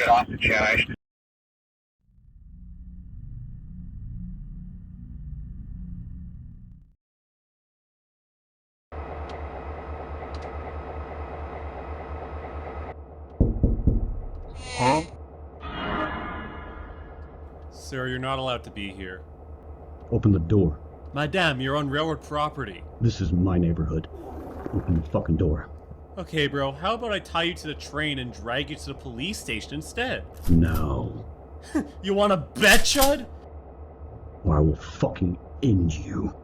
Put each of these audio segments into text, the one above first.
get off the chat. Huh? Sir, you're not allowed to be here. Open the door. Madame, you're on railroad property. This is my neighborhood. Open the fucking door. Okay, bro, how about I tie you to the train and drag you to the police station instead? No. You wanna bet, Chud? Or I will fucking end you.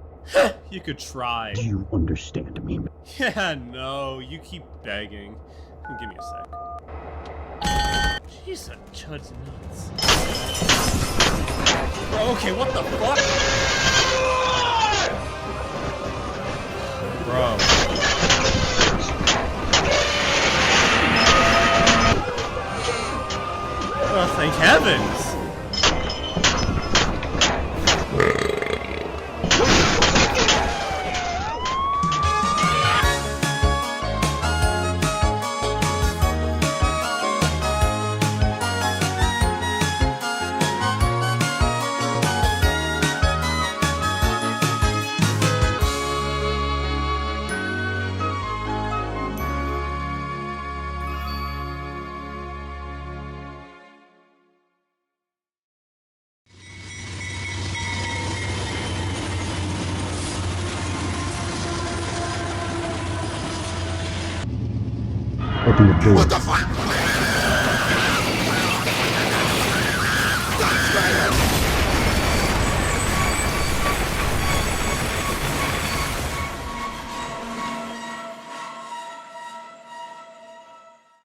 You could try. Do you understand me? Yeah, no, you keep begging. Give me a sec. Jeez, that Chud's nuts. Bro, okay, what the fuck? Bro. Oh, thank heavens! Open the door. What the fuck?